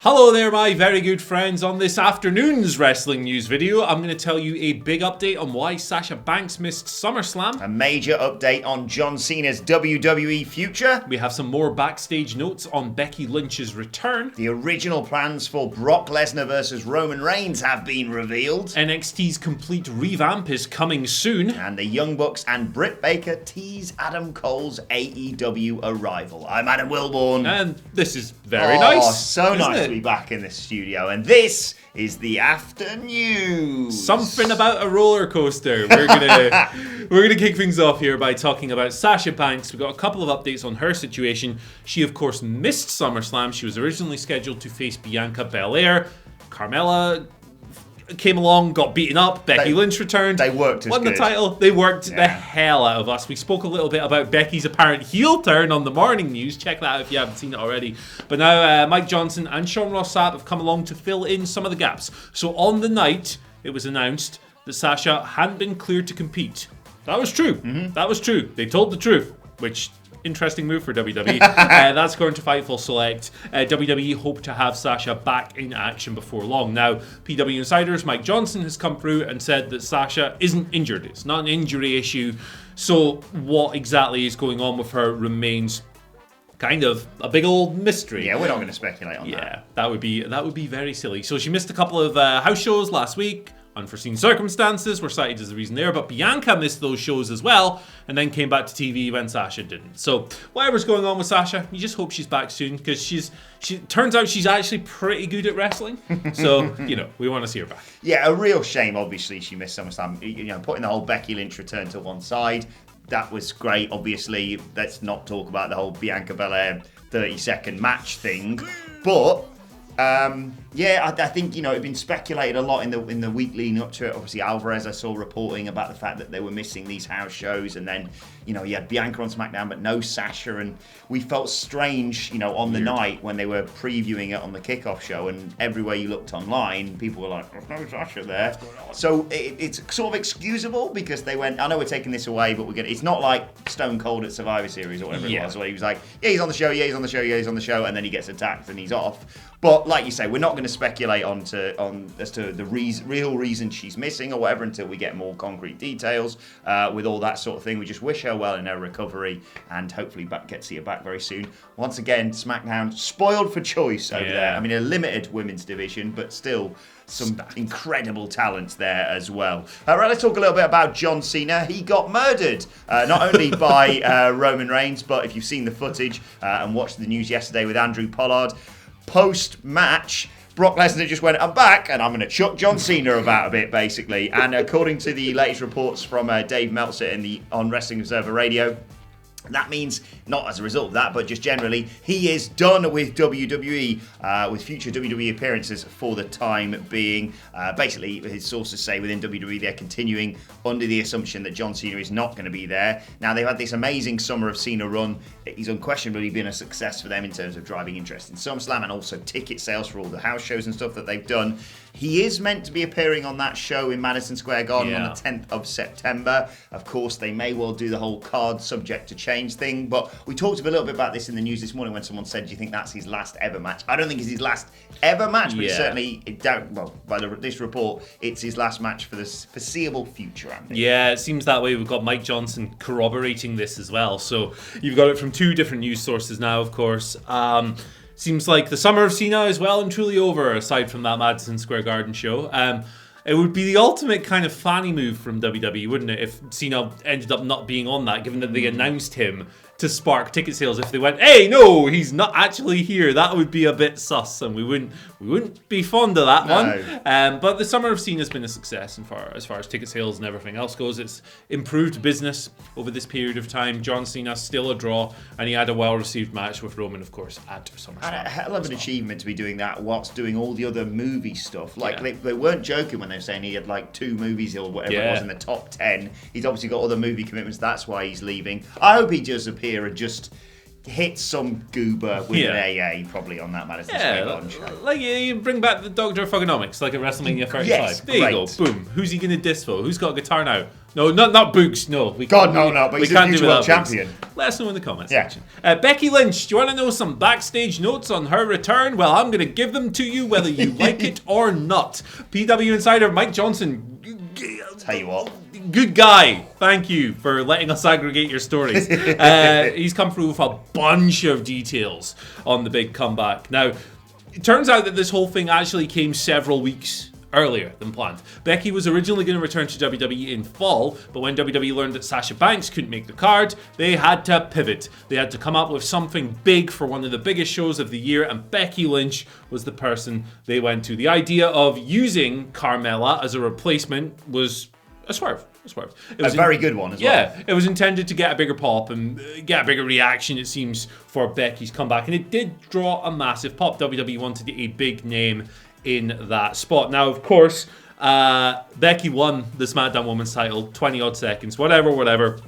Hello there, my very good friends. On this afternoon's wrestling news video, I'm going to tell you a big update on why Sasha Banks missed SummerSlam. A major update on John Cena's WWE future. We have some more backstage notes on Becky Lynch's return. The original plans for Brock Lesnar versus Roman Reigns have been revealed. NXT's complete revamp is coming soon. And the Young Bucks and Britt Baker tease Adam Cole's AEW arrival. I'm Adam Wilborn. And this is very nice. So nice to be back in the studio. And this is the After News. Something about a roller coaster. We're gonna kick things off here by talking about Sasha Banks. We've got a couple of updates on her situation. She, of course, missed SummerSlam. She was originally scheduled to face Bianca Belair. Carmella came along, got beaten up. Becky Lynch returned. They worked as won good. the title. They worked the hell out of us. We spoke a little bit about Becky's apparent heel turn on the morning news. Check that out if you haven't seen it already. But now Mike Johnson and Sean Ross Sapp have come along to fill in some of the gaps. So on the night, it was announced that Sasha hadn't been cleared to compete. That was true. That was true. They told the truth, which... interesting move for WWE. That's going to Fightful Select. WWE hope to have Sasha back in action before long. Now, PW Insiders, Mike Johnson has come through and said that Sasha isn't injured. It's not an injury issue. So what exactly is going on with her remains kind of a big old mystery. Yeah, we're not going to speculate on that. Yeah, that would be very silly. So she missed a couple of house shows last week. Unforeseen circumstances were cited as the reason there, but Bianca missed those shows as well and then came back to TV when Sasha didn't. So whatever's going on with Sasha, you just hope she's back soon because she turns out she's actually pretty good at wrestling. So, we want to see her back. Yeah, a real shame, obviously, she missed SummerSlam. Putting the whole Becky Lynch return to one side, that was great. Obviously, let's not talk about the whole Bianca Belair 30-second match thing. But... I think it'd been speculated a lot in the week leading up to it. Obviously, Alvarez, I saw reporting about the fact that they were missing these house shows, and then you had Bianca on SmackDown, but no Sasha, and we felt strange, on the night when they were previewing it on the kickoff show, and everywhere you looked online, people were like, "There's no Sasha there." So it's sort of excusable because they went, "I know we're taking this away, but it's not like Stone Cold at Survivor Series or whatever it was, where he was like, "Yeah, he's on the show, yeah, he's on the show, yeah, he's on the show," and then he gets attacked and he's off. But like you say, we're not going to speculate as to the real reason she's missing or whatever until we get more concrete details with all that sort of thing. We just wish her well in her recovery and hopefully get to see her back very soon. Once again, SmackDown spoiled for choice over there. I mean, a limited women's division, but still some incredible talents there as well. Right, let's talk a little bit about John Cena. He got murdered, not only by Roman Reigns, but if you've seen the footage and watched the news yesterday with Andrew Pollard, post-match, Brock Lesnar just went, "I'm back, and I'm going to chuck John Cena about a bit," basically. And according to the latest reports from Dave Meltzer on Wrestling Observer Radio, that means, not as a result of that, but just generally, he is done with WWE, with future WWE appearances for the time being. Basically, his sources say within WWE, they're continuing under the assumption that John Cena is not going to be there. Now, they've had this amazing Summer of Cena run. He's unquestionably been a success for them in terms of driving interest in SummerSlam and also ticket sales for all the house shows and stuff that they've done. He is meant to be appearing on that show in Madison Square Garden on the 10th of September. Of course, they may well do the whole card subject to change thing, but we talked a little bit about this in the news this morning when someone said, "Do you think that's his last ever match?" I don't think it's his last ever match, but certainly, by this report, it's his last match for the foreseeable future, Andy. Yeah, it seems that way. We've got Mike Johnson corroborating this as well. So you've got it from two different news sources now, of course. Seems like the summer of Cena is well and truly over, aside from that Madison Square Garden show. It would be the ultimate kind of fanny move from WWE, wouldn't it, if Cena ended up not being on that, given that they announced him to spark ticket sales. If they went, "Hey, no, he's not actually here," that would be a bit sus, and we wouldn't be fond of that one. But the Summer of Cena has been a success as far as ticket sales and everything else goes. It's improved business over this period of time. John Cena still a draw, and he had a well-received match with Roman, of course, at SummerSlam. And a hell of an achievement to be doing that whilst doing all the other movie stuff. They weren't joking when they were saying he had like 2 movies or whatever it was in the top 10. He's obviously got other movie commitments. That's why he's leaving. I hope he does appear and just hit some goober with an AA probably on that Madison Square Garden show. Like you bring back the Doctor of Thugonomics, like at WrestleMania 35. Yes, there you go, boom. Who's he going to diss for? Who's got a guitar now? No, not Boogs. No, but he's a future world champion. Let us know in the comments section. Becky Lynch, do you want to know some backstage notes on her return? Well, I'm going to give them to you whether you like it or not. PW Insider Mike Johnson. Tell you what. Good guy. Thank you for letting us aggregate your stories. He's come through with a bunch of details on the big comeback. Now, it turns out that this whole thing actually came several weeks earlier than planned. Becky was originally going to return to WWE in fall, but when WWE learned that Sasha Banks couldn't make the card, they had to pivot. They had to come up with something big for one of the biggest shows of the year, and Becky Lynch was the person they went to. The idea of using Carmella as a replacement was a swerve. It was a very good one as well. Yeah, it was intended to get a bigger pop and get a bigger reaction, it seems, for Becky's comeback. And it did draw a massive pop. WWE wanted a big name in that spot. Now, of course, Becky won the SmackDown Women's title, 20 odd seconds, whatever.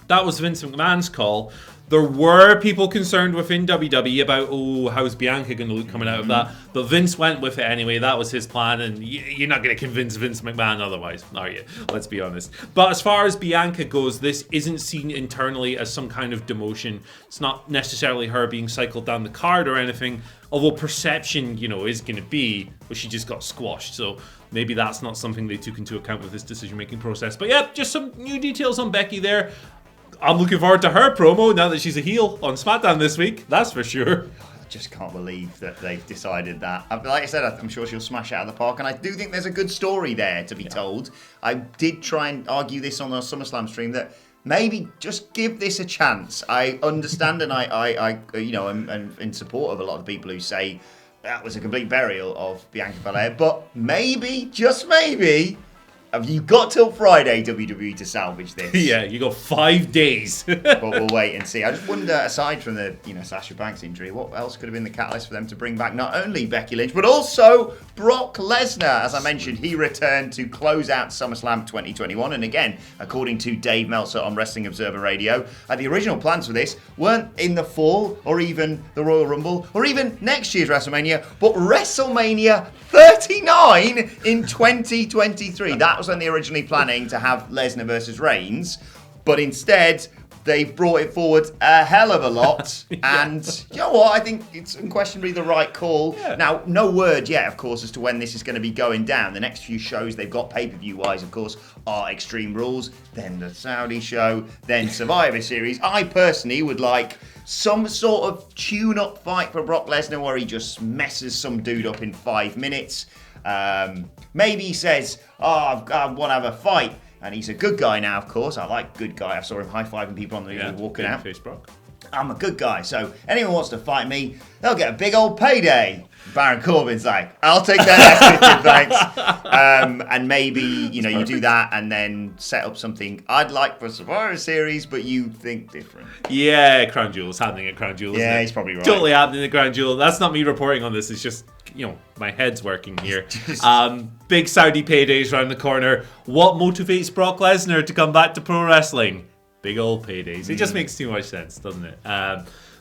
That was Vince McMahon's call. There were people concerned within WWE about, how's Bianca going to look coming out of that? But Vince went with it anyway. That was his plan, and you're not going to convince Vince McMahon otherwise, are you? Let's be honest. But as far as Bianca goes, this isn't seen internally as some kind of demotion. It's not necessarily her being cycled down the card or anything, although perception, is going to be, well, she just got squashed. So maybe that's not something they took into account with this decision-making process. But yeah, just some new details on Becky there. I'm looking forward to her promo now that she's a heel on SmackDown this week. That's for sure. I just can't believe that they've decided that. Like I said, I'm sure she'll smash it out of the park, and I do think there's a good story there to be told. I did try and argue this on our SummerSlam stream that maybe just give this a chance. I understand, and I'm in support of a lot of people who say that was a complete burial of Bianca Belair, but maybe, just maybe, have you got till Friday, WWE, to salvage this? Yeah, you got 5 days. But we'll wait and see. I just wonder, aside from the Sasha Banks injury, what else could have been the catalyst for them to bring back not only Becky Lynch, but also Brock Lesnar? As I mentioned, he returned to close out SummerSlam 2021. And again, according to Dave Meltzer on Wrestling Observer Radio, the original plans for this weren't in the fall or even the Royal Rumble or even next year's WrestleMania, but WrestleMania 39 in 2023. That was when they were originally planning to have Lesnar versus Reigns, but instead they brought it forward a hell of a lot. And you know what? I think it's unquestionably the right call. Yeah. Now, no word yet, of course, as to when this is going to be going down. The next few shows they've got pay-per-view wise, of course, are Extreme Rules, then the Saudi show, then Survivor Series. I personally would like some sort of tune-up fight for Brock Lesnar where he just messes some dude up in 5 minutes. Maybe he says, I want to have a fight. And he's a good guy now, of course. I like good guy. I saw him high-fiving people on the walking out. Face Brock. I'm a good guy, so anyone wants to fight me, they'll get a big old payday. Baron Corbin's like, I'll take that thanks. And maybe, you do that and then set up something I'd like for Survivor Series, but you think different. Yeah, Crown Jewel's happening at Crown Jewel. Yeah, he's probably right. Totally happening at Crown Jewel. That's not me reporting on this. It's just, my head's working here. Big Saudi paydays around the corner. What motivates Brock Lesnar to come back to pro wrestling? Big old paydays. It just makes too much sense, doesn't it?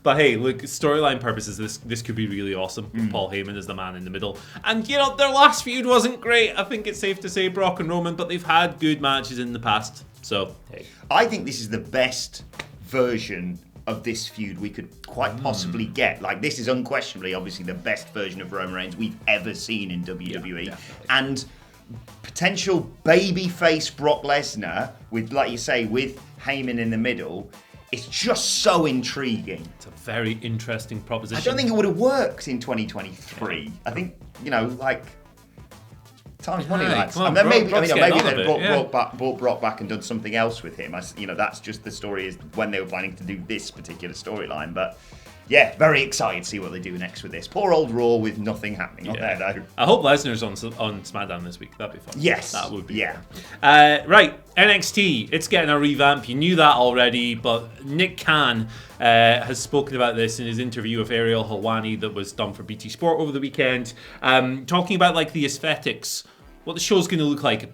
But hey, look, storyline purposes, this could be really awesome. Paul Heyman is the man in the middle. And, their last feud wasn't great. I think it's safe to say Brock and Roman, but they've had good matches in the past. So, hey. I think this is the best version of this feud we could quite possibly get. Like, this is unquestionably, obviously, the best version of Roman Reigns we've ever seen in WWE. Yeah, and potential babyface Brock Lesnar with, like you say, with Heyman in the middle, it's just so intriguing. It's a very interesting proposition. I don't think it would have worked in 2023. I think, time's money, lads. And then maybe they brought Brock back and done something else with him. That's just the story is when they were planning to do this particular storyline. But yeah, very excited to see what they do next with this. Poor old Raw with nothing happening on there, though. I hope Lesnar's on SmackDown this week. That'd be fun. Yes. That would be fun. Right, NXT. It's getting a revamp. You knew that already, but Nick Khan has spoken about this in his interview with Ariel Helwani that was done for BT Sport over the weekend, talking about the aesthetics, what the show's going to look like.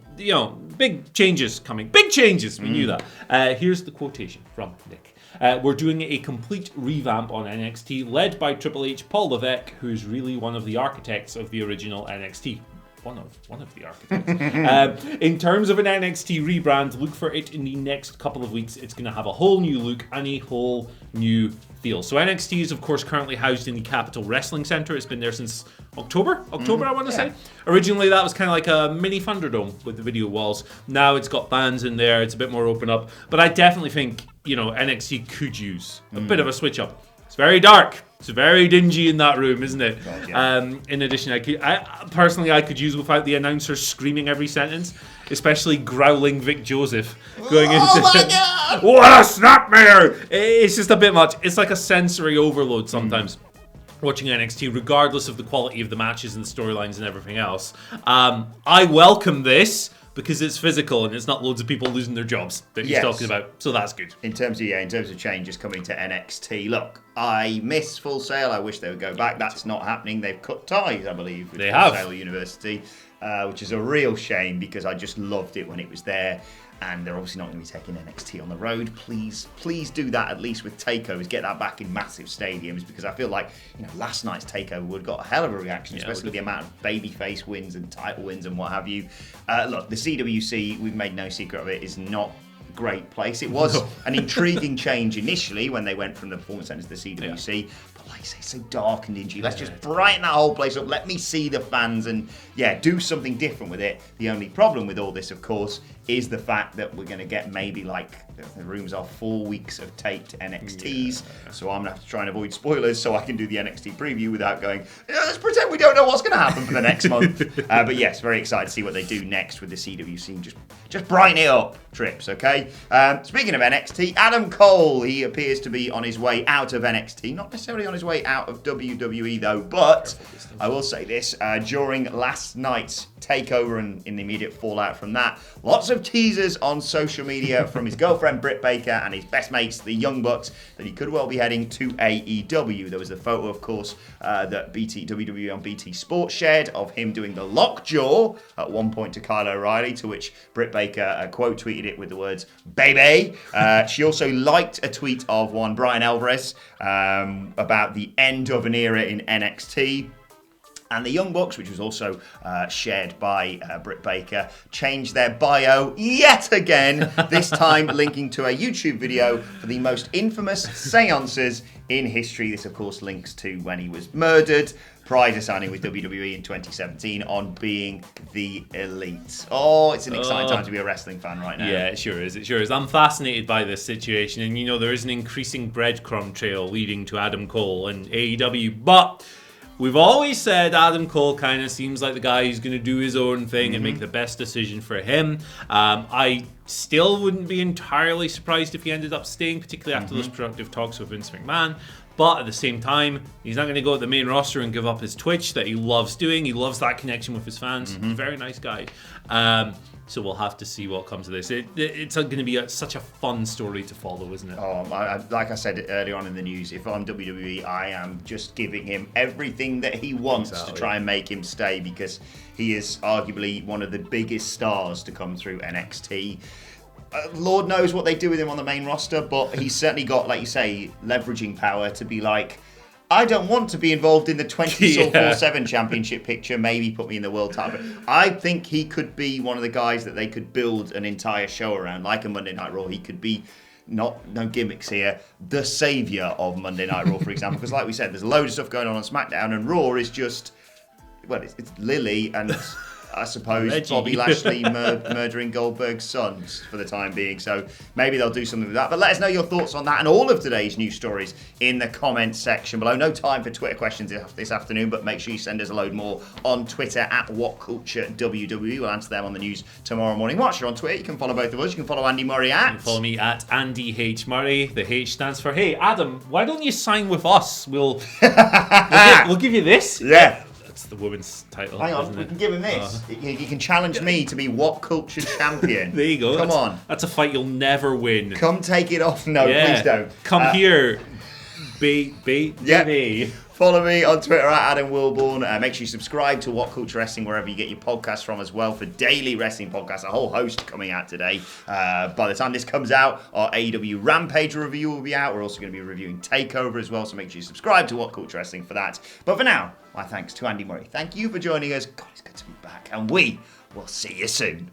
Big changes coming. Big changes. We knew that. Here's the quotation from Nick. We're doing a complete revamp on NXT, led by Triple H, Paul Levesque, who's really one of the architects of the original NXT. one of the architects. In terms of an NXT rebrand, look for it in the next couple of weeks. It's going to have a whole new look and a whole new feel. So NXT is, of course, currently housed in the Capitol Wrestling Center. It's been there since October, I want to say. Originally, that was kind of like a mini Thunderdome with the video walls. Now it's got fans in there. It's a bit more open up. But I definitely think, NXT could use a bit of a switch up. It's very dark. It's very dingy in that room, isn't it? God, yeah. In addition, I could use without the announcer screaming every sentence, especially growling Vic Joseph going into. Oh my God! What a snapmare! It's just a bit much. It's like a sensory overload sometimes. Watching NXT, regardless of the quality of the matches and the storylines and everything else. I welcome this because it's physical and it's not loads of people losing their jobs that he's talking about. So that's good. In terms of changes coming to NXT, look, I miss Full Sail. I wish they would go back. That's not happening. They've cut ties, I believe, with Full Sail University, which is a real shame because I just loved it when it was there. And they're obviously not going to be taking NXT on the road. Please do that at least with takeovers. Get that back in massive stadiums because I feel like last night's takeover would have got a hell of a reaction, especially with the amount of babyface wins and title wins and what have you. Look, the CWC, we've made no secret of it, is not a great place. It was an intriguing change initially when they went from the Performance Centre to the CWC. Yeah. But like I say, it's so dark and dingy. Let's just brighten that whole place up. Let me see the fans and do something different with it. The only problem with all this, of course, is the fact that we're going to get maybe the rooms are 4 weeks of taped NXTs. Yeah. So I'm going to have to try and avoid spoilers so I can do the NXT preview without going, let's pretend we don't know what's going to happen for the next month. But yes, very excited to see what they do next with the CWC and just brighten it up, Trips, okay? Speaking of NXT, Adam Cole, he appears to be on his way out of NXT. Not necessarily on his way out of WWE though, but I will say this, during last night's takeover and in the immediate fallout from that, lots of teasers on social media from his girlfriend Britt Baker and his best mates, the Young Bucks, that he could well be heading to AEW. There was the photo, of course, that WWE on BT Sports shared of him doing the lockjaw at one point to Kyle O'Reilly, to which Britt Baker quote tweeted it with the words, "Baby." She also liked a tweet of one Brian Alvarez about the end of an era in NXT. And the Young Bucks, which was also shared by Britt Baker, changed their bio yet again, this time linking to a YouTube video for the most infamous seances in history. This, of course, links to when he was murdered prior to signing with WWE in 2017 on being the Elite. Oh, it's an exciting time to be a wrestling fan right now. Yeah, it sure is. I'm fascinated by this situation. And, there is an increasing breadcrumb trail leading to Adam Cole and AEW, but we've always said Adam Cole kind of seems like the guy who's going to do his own thing and make the best decision for him. I still wouldn't be entirely surprised if he ended up staying, particularly after those productive talks with Vince McMahon. But at the same time, he's not going to go at the main roster and give up his Twitch that he loves doing. He loves that connection with his fans. He's a very nice guy. So we'll have to see what comes of this. It's going to be such a fun story to follow, isn't it? Like I said earlier on in the news, if I'm WWE, I am just giving him everything that he wants to try and make him stay, because he is arguably one of the biggest stars to come through NXT. Lord knows what they do with him on the main roster, but he's certainly got, like you say, leveraging power to be like, I don't want to be involved in the 24/7 championship picture. Maybe put me in the world title. I think he could be one of the guys that they could build an entire show around, like a Monday Night Raw. He could be, no gimmicks here, the saviour of Monday Night Raw, for example. Because like we said, there's a load of stuff going on SmackDown, and Raw is just, it's Lily and I suppose Reggie. Bobby Lashley murdering Goldberg's sons for the time being. So maybe they'll do something with that. But let us know your thoughts on that and all of today's news stories in the comments section below. No time for Twitter questions this afternoon, but make sure you send us a load more on Twitter at WhatCultureWWE. We'll answer them on the news tomorrow morning. Whilst you're on Twitter, you can follow both of us. You can follow Andy Murray at... You can follow me at Andy H. Murray. The H stands for, hey, Adam, why don't you sign with us? We'll give you this. Yeah. The women's title. Hang on, we can give him this. You can challenge me to be What Culture champion. There you go. Come on. That's a fight you'll never win. Come take it off. No, please don't. Come here. BBDB. Follow me on Twitter at Adam Wilborn. Make sure you subscribe to What Culture Wrestling wherever you get your podcasts from as well for daily wrestling podcasts. A whole host coming out today. By the time this comes out, our AEW Rampage review will be out. We're also going to be reviewing TakeOver as well, so make sure you subscribe to What Culture Wrestling for that. But for now, my thanks to Andy Murray. Thank you for joining us. God, it's good to be back, and we will see you soon.